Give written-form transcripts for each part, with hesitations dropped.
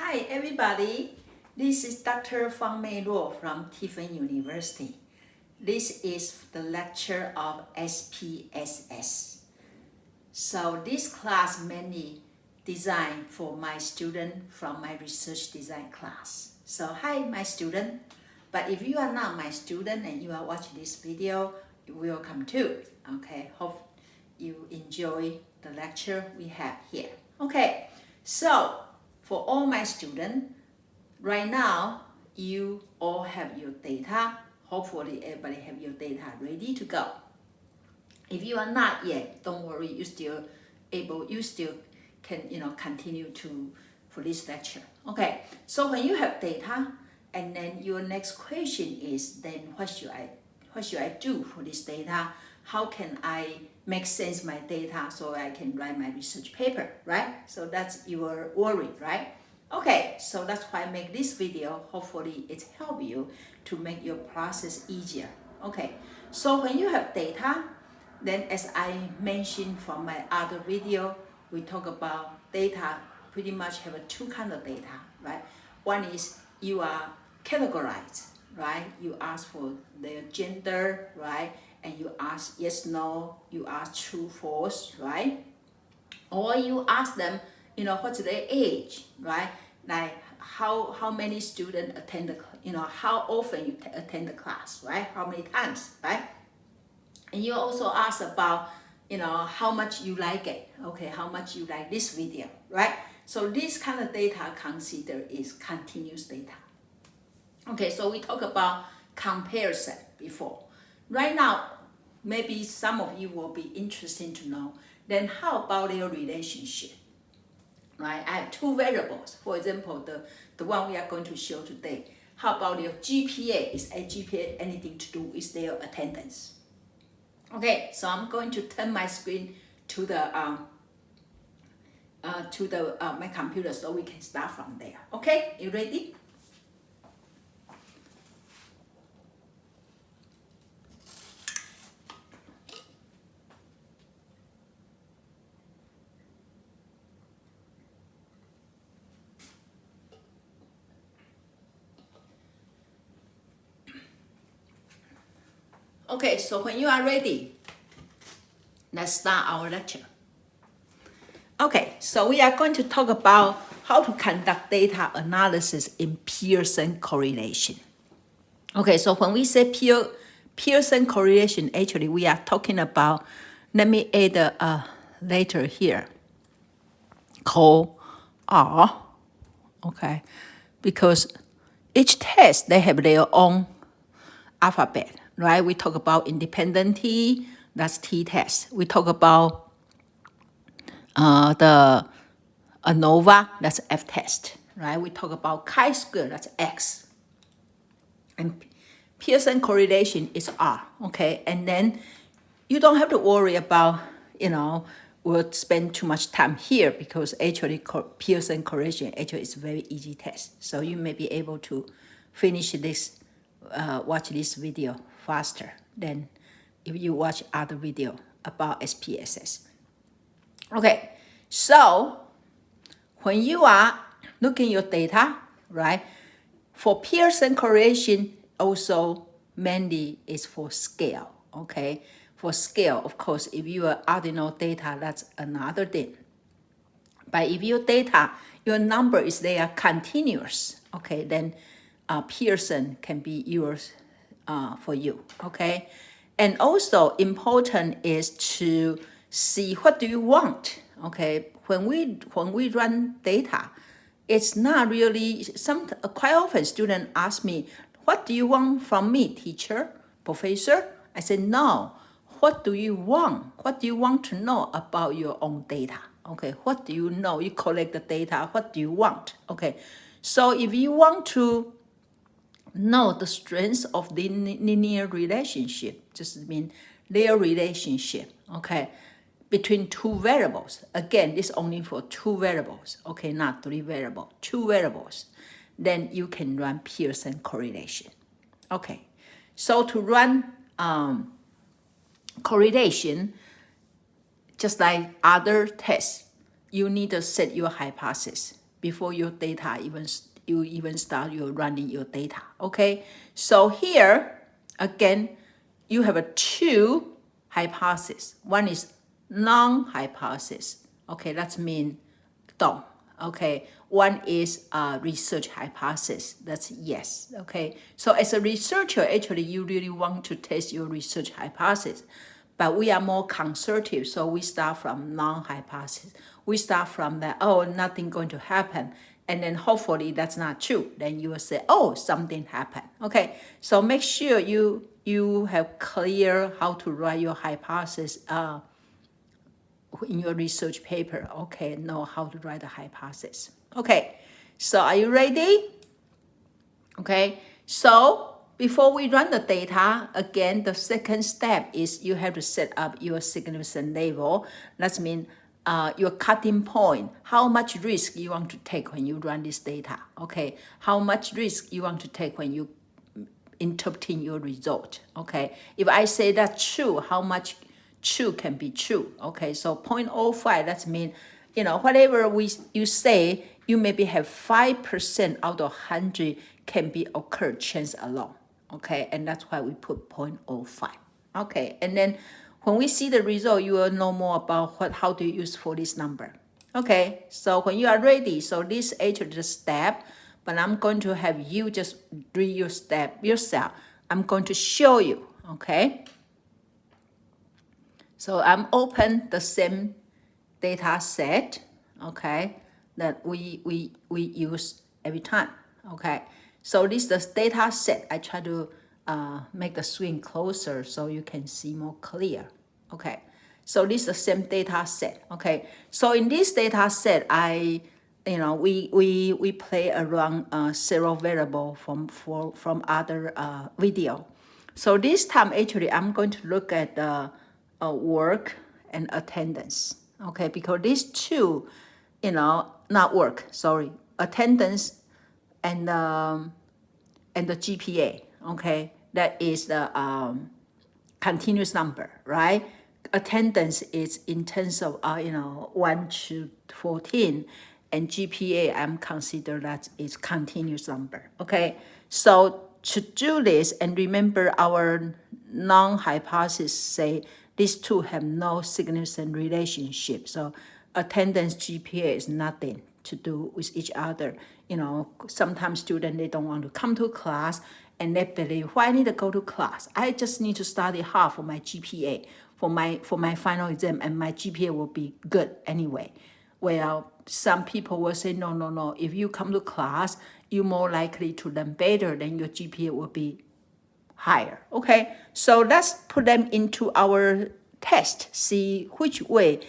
Hi everybody, this is Dr. Fang-Mei Law from Pearson University. This is the lecture of SPSS. So this class mainly designed for my student from my research design class. So hi my student, but if you are not my student and you are watching this video, welcome too. Okay, hope you enjoy the lecture we have here. Okay, so for all my students, right now, you all have your data. Hopefully, everybody have your data ready to go. If you are not yet, don't worry. You still can continue for this lecture. Okay. So when you have data, and then your next question is, then what should I do for this data? How can I make sense my data so I can write my research paper, right? So that's your worry, right? Okay, so that's why I make this video. Hopefully it helps you to make your process easier. Okay, so when you have data, then as I mentioned from my other video, we talk about data pretty much have two kinds of data, right? One is you are categorized, right? You ask for their gender, right? And you ask yes, no, you ask true, false, right? Or you ask them, what's their age, right? Like how many students attend the, how often you attend the class, right? How many times, right? And you also ask about, how much you like it, okay? How much you like this video, right? So this kind of data considered is continuous data. Okay, so we talk about comparison before. Right now, maybe some of you will be interested to know, then how about their relationship? Right, I have two variables. For example, the one we are going to show today. How about your GPA? Is a GPA anything to do with their attendance? Okay, so I'm going to turn my screen to the my computer so we can start from there. Okay, you ready? Okay, so when you are ready, let's start our lecture. Okay, so we are going to talk about how to conduct data analysis in Pearson correlation. Okay, so when we say Pearson correlation, actually we are talking about, let me add a letter here, called R, okay, because each test, they have their own alphabet, right? We talk about independent T, that's T test. We talk about the ANOVA, that's F test, right? We talk about chi-square, that's X. And Pearson correlation is R, okay? And then you don't have to worry about, we'll spend too much time here because actually Pearson correlation actually is a very easy test. So you may be able to finish this, watch this video faster than if you watch other video about SPSS. Okay, so when you are looking your data, right, for Pearson correlation also mainly is for scale, okay? For scale, of course, if you are ordinal data, that's another thing. But if your data, your number is there continuous, okay, then Pearson can be yours for you, okay? And also important is to see what do you want, okay? When we run data, it's not really, quite often students ask me, what do you want from me, teacher, professor? I said, no, what do you want? What do you want to know about your own data? Okay, what do you know? You collect the data, what do you want? Okay, so if you want to know the strength of the linear relationship, just mean their relationship, okay, between two variables. Again, this only for two variables, okay, not three variables, two variables. Then you can run Pearson correlation. Okay, so to run correlation, just like other tests, you need to set your hypothesis. before your data you even start your running your data. Okay, so here again you have a two hypothesis. One is non-hypothesis. Okay, that means don't. Okay, one is a research hypothesis. That's yes. Okay, so as a researcher, actually you really want to test your research hypothesis, but we are more conservative, so we start from non-hypothesis. We start from that, oh, nothing going to happen, and then hopefully that's not true. Then you will say, oh, something happened. Okay, so make sure you have clear how to write your hypothesis in your research paper. Okay, know how to write a hypothesis. Okay, so are you ready? Okay, so before we run the data, again, the second step is you have to set up your significance level. That means your cutting point, how much risk you want to take when you run this data. Okay, how much risk you want to take when you interpreting your result. Okay, if I say that's true, how much true can be true? Okay, so 0.05, that means, whatever you say, you maybe have 5% out of 100 can be occurred chance alone. Okay, and that's why we put 0.05. Okay, and then when we see the result, you will know more about how to use for this number. Okay, so when you are ready, so this actually the step, but I'm going to have you just read your step yourself. I'm going to show you. Okay, so I'm open the same data set. Okay, that we use every time. Okay, so this is the data set. I try to make the screen closer so you can see more clear. Okay, so this is the same data set. Okay, so in this data set, we play around several variable from other video. So this time actually I'm going to look at the work and attendance. Okay, because these two, not work. Sorry, attendance and the GPA. Okay, that is the continuous number, right? Attendance is in terms of 1 to 14, and GPA I'm consider that is continuous number. Okay, so to do this, and remember our non-hypothesis say these two have no significant relationship. So attendance GPA is nothing to do with each other. Sometimes students, they don't want to come to class, and they believe, why I need to go to class? I just need to study hard for my GPA, for my final exam, and my GPA will be good anyway. Well, some people will say, no. If you come to class, you're more likely to learn better, then your GPA will be higher. Okay, so let's put them into our test, see which way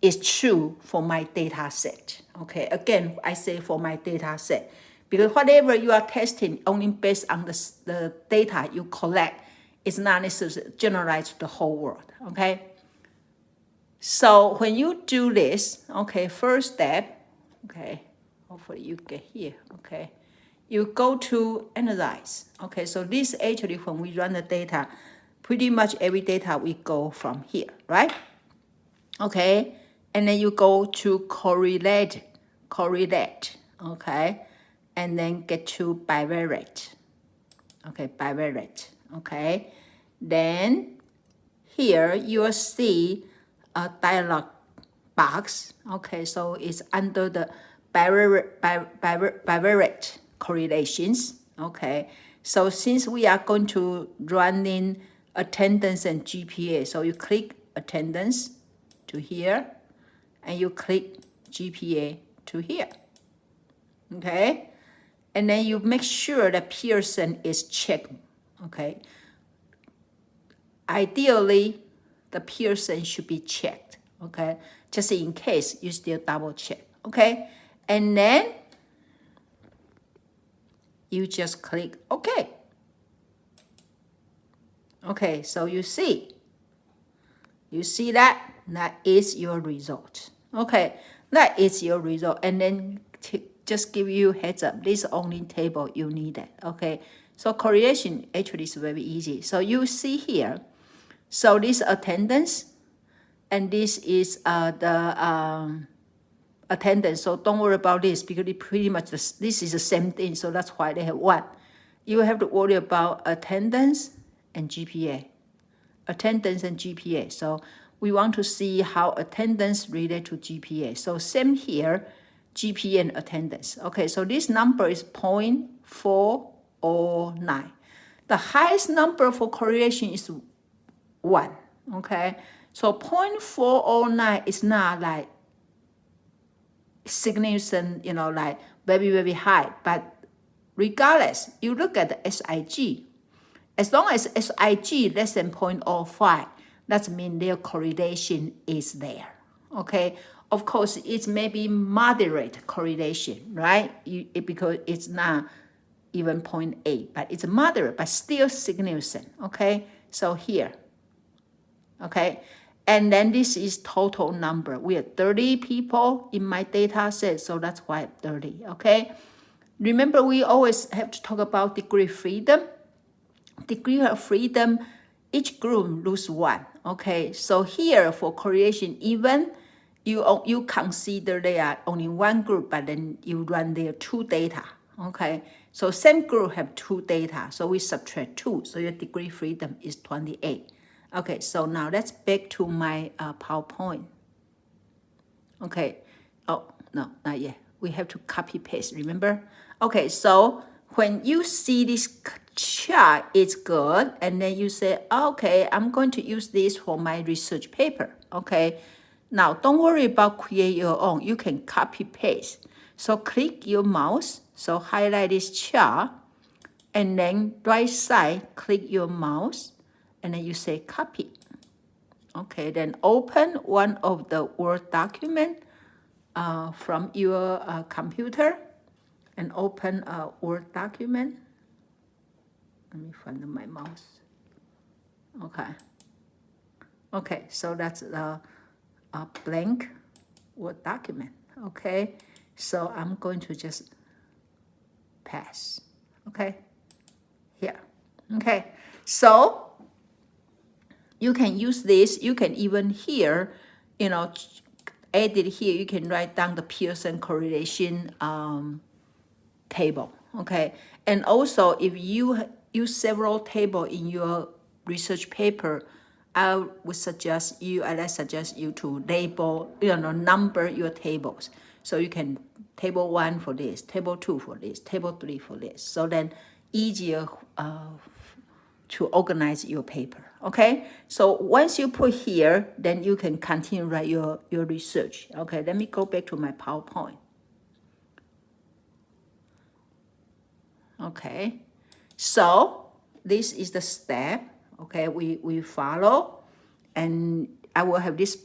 is true for my data set. Okay, again, I say for my data set, because whatever you are testing only based on the data you collect is not necessarily generalized to the whole world. Okay, so when you do this, okay, first step, okay, hopefully you get here. Okay, you go to analyze. Okay, so this actually when we run the data, pretty much every data we go from here, right? Okay, and then you go to correlate, okay, and then get to bivariate. Okay, bivariate. Okay, then here you will see a dialog box. Okay, so it's under the bivariate correlations. Okay, so since we are going to run in attendance and GPA, so you click attendance to here, and you click GPA to here. Okay, and then you make sure that Pearson is checked. Okay, ideally the Pearson should be checked. Okay, just in case you still double check. Okay, and then you just click OK. Okay, so you see that is your result. Okay, that is your result, and then just give you heads up, this is only table you needed. Okay, so correlation actually is very easy. So you see here, so this attendance, and this is the attendance. So don't worry about this because it pretty much this is the same thing. So that's why they have 1. You have to worry about attendance and GPA. Attendance and GPA. So we want to see how attendance relate to GPA. So same here, GPA and attendance. Okay, so this number is 0.409. The highest number for correlation is 1. Okay, so 0.409 is not like significant, like very, very high. But regardless, you look at the SIG. As long as SIG less than 0.05, that means their correlation is there. Okay, of course, it's maybe moderate correlation, right? Because it's not even 0.8, but it's moderate, but still significant. Okay, so here. Okay, and then this is total number. We have 30 people in my data set, so that's why 30. Okay, remember we always have to talk about degree of freedom. Degree of freedom, each group lose 1. Okay, so here for correlation, even you consider there are only 1 group, but then you run their 2 data. Okay, so same group have 2 data, so we subtract 2, so your degree of freedom is 28. Okay, so now let's back to my PowerPoint. Okay, oh, no, not yet. We have to copy paste, remember? Okay, so when you see this chart, it's good, and then you say, okay, I'm going to use this for my research paper. Okay, now don't worry about create your own. You can copy paste. So click your mouse, so highlight this chart, and then right side, click your mouse, and then you say copy. Okay, then open one of the Word document from your computer, and open a Word document. Let me find my mouse. Okay. Okay, so that's a blank Word document. Okay, so I'm going to just pass. Okay, here. Okay, so you can use this. You can even here, edit here. You can write down the Pearson correlation table. Okay, and also if you use several tables in your research paper, I suggest you to label, number your tables. So you can table 1 for this, table 2 for this, table 3 for this. So then easier to organize your paper. Okay, so once you put here, then you can continue write your research. Okay, let me go back to my PowerPoint. Okay, so this is the step. Okay, we follow, and I will have this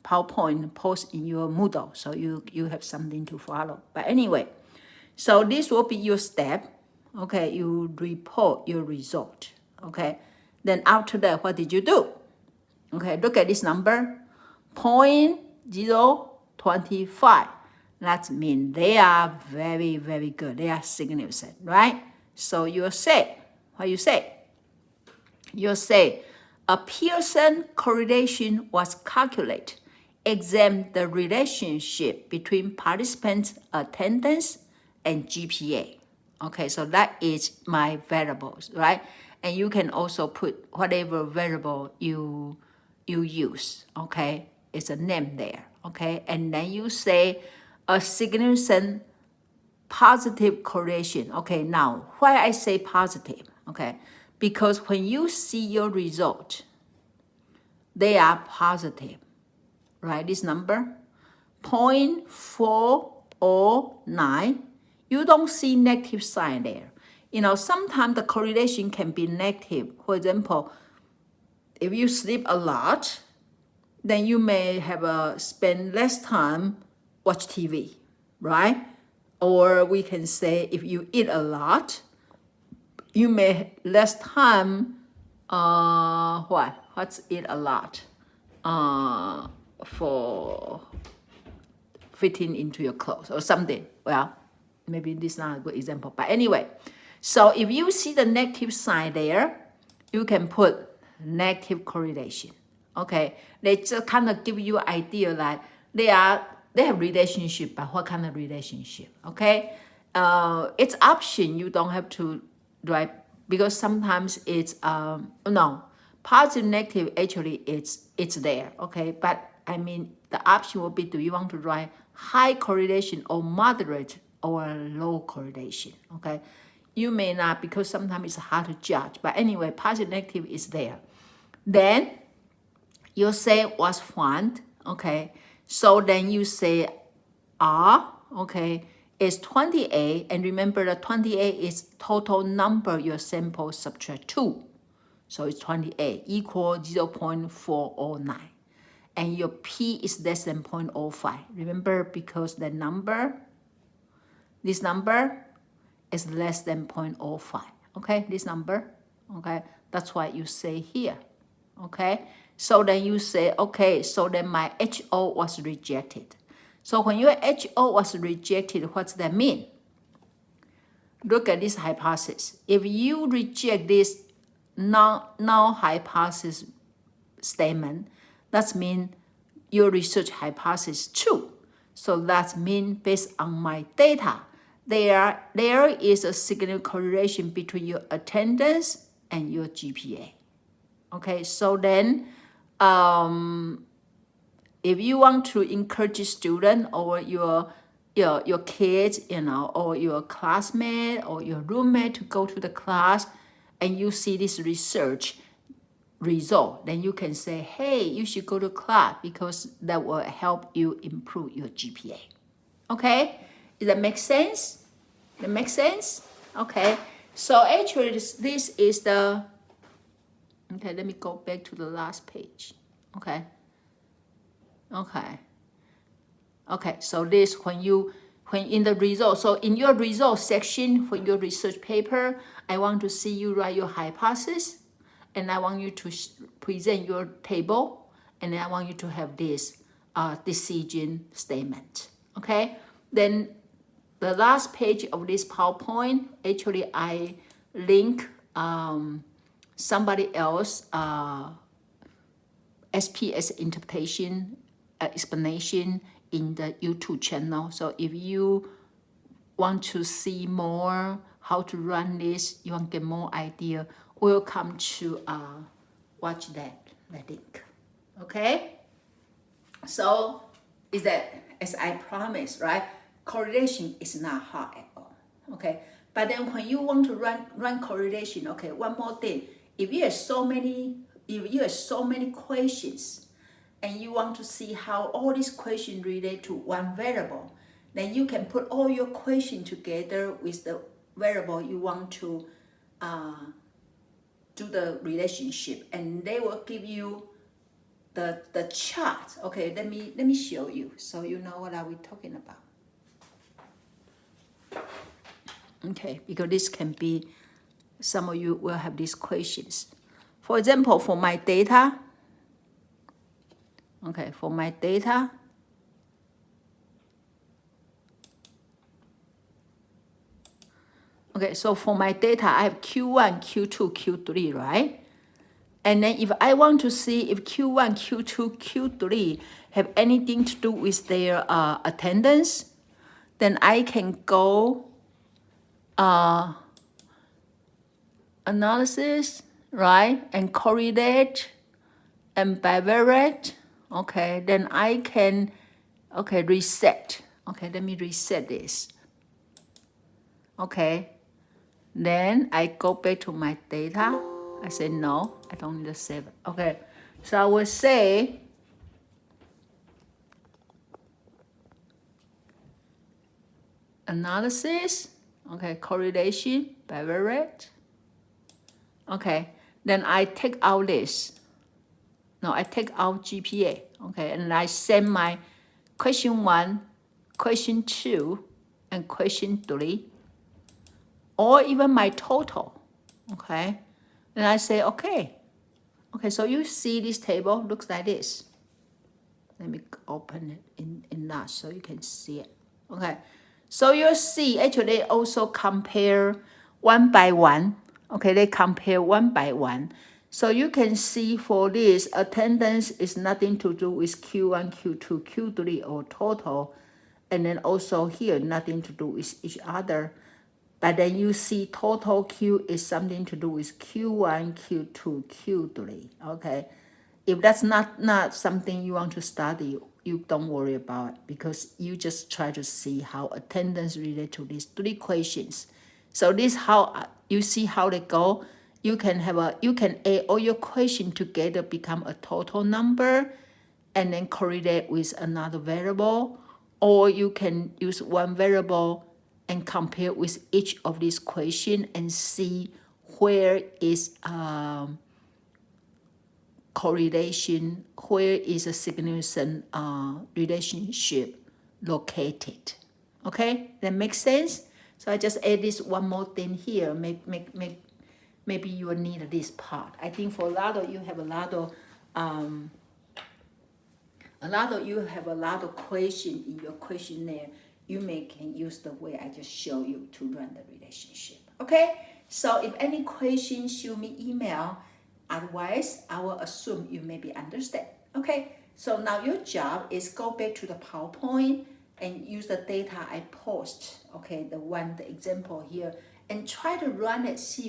PowerPoint post in your Moodle, so you have something to follow. But anyway, so this will be your step. Okay, you report your result. Okay, then after that, what did you do? Okay, look at this number, 0.025. That means they are very, very good. They are significant, right? So you say, what you say? You say, a Pearson correlation was calculated. Examine the relationship between participants' attendance and GPA. Okay, so that is my variables, right? And you can also put whatever variable you use, okay? It's a name there, okay? And then you say a significant positive correlation. Okay, now, why I say positive, okay? Because when you see your result, they are positive, right? This number, 0.409, you don't see negative sign there. Sometimes the correlation can be negative. For example, if you sleep a lot, then you may have spend less time watch TV, right? Or we can say if you eat a lot, you may less time. What's eat a lot? For fitting into your clothes or something. Well, maybe this is not a good example, but anyway. So if you see the negative sign there, you can put negative correlation. Okay, they just kind of give you an idea that they are they have relationship, but what kind of relationship? Okay, it's option. You don't have to write because sometimes it's no positive negative. Actually, it's there. Okay, but I mean the option will be: do you want to write high correlation or moderate or low correlation? Okay, you may not because sometimes it's hard to judge. But anyway, positive negative is there. Then you say was found. Okay, so then you say R, okay, is 28, and remember the 28 is total number your sample subtract 2. So it's 28 equal 0.409. And your P is less than 0.05. Remember, because the number, this number is less than 0.05. Okay, this number, okay, that's why you say here. Okay, so then you say, okay, so then my HO was rejected. So when your HO was rejected, what's that mean? Look at this hypothesis. If you reject this null hypothesis statement, that means your research hypothesis true. So that means based on my data, there is a significant correlation between your attendance and your GPA. Okay, so then if you want to encourage student or your kids, or your classmate or your roommate to go to the class, and you see this research result, then you can say, hey, you should go to class because that will help you improve your GPA. Okay, does that make sense? That makes sense? Okay, so actually this is the, okay, let me go back to the last page. Okay. Okay, so this when in the result, so in your result section for your research paper, I want to see you write your hypothesis, and I want you to present your table, and I want you to have this decision statement. Okay, then the last page of this PowerPoint, actually I link somebody else SPS interpretation explanation in the YouTube channel. So if you want to see more how to run this, you want to get more idea, welcome to watch that link. Okay, so is that as I promised, right? Correlation is not hard at all. Okay, but then when you want to run correlation, okay, one more thing, if you have so many questions and you want to see how all these questions relate to one variable, then you can put all your questions together with the variable you want to do the relationship, and they will give you the chart. Okay, let me show you so you know what are we talking about. Okay, because this can be, some of you will have these questions. For example, for my data, okay, for my data, okay, so for my data, I have Q1, Q2, Q3, right? And then if I want to see if Q1, Q2, Q3 have anything to do with their attendance, then I can go analysis, right? And correlate and bivariate. Okay, then I can, okay, reset. Okay, let me reset this. Okay, then I go back to my data. I say, no, I don't need to save it. Okay, so I will say, analysis, okay, correlation, bivariate. Okay, then I take out this. No, I take out GPA. Okay, and I send my question 1, question 2, and question 3, or even my total. Okay, and I say, okay, so you see this table looks like this. Let me open it in that so you can see it. Okay, so you'll see actually they also compare one by one. Okay, they compare one by one. So you can see for this, attendance is nothing to do with Q1, Q2, Q3 or total. And then also here, nothing to do with each other. But then you see total Q is something to do with Q1, Q2, Q3, okay? If that's not something you want to study, you don't worry about it, because you just try to see how attendance relate to these three questions. So this how you see how they go. You can add all your questions together, become a total number, and then correlate with another variable, or you can use one variable and compare with each of these questions and see where is correlation, where is a significant relationship located. Okay, that makes sense? So I just add this one more thing here. Maybe you will need this part. I think for a lot of you have a lot of question in your questionnaire. You can use the way I just show you to run the relationship. Okay, so if any questions, shoot me email. Otherwise, I will assume you maybe understand. Okay, so now your job is go back to the PowerPoint and use the data I post. Okay, the example here, and try to run it, see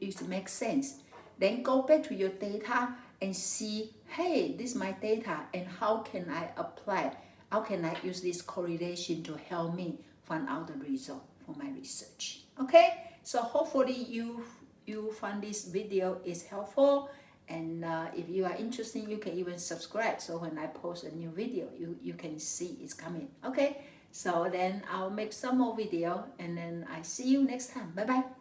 if it makes sense. Then go back to your data and see, hey, this is my data, and how can I apply? How can I use this correlation to help me find out the result for my research? Okay, so hopefully you find this video is helpful, and if you are interested, you can even subscribe, so when I post a new video, you can see it's coming. Okay, so then I'll make some more video, and then I see you next time. Bye bye.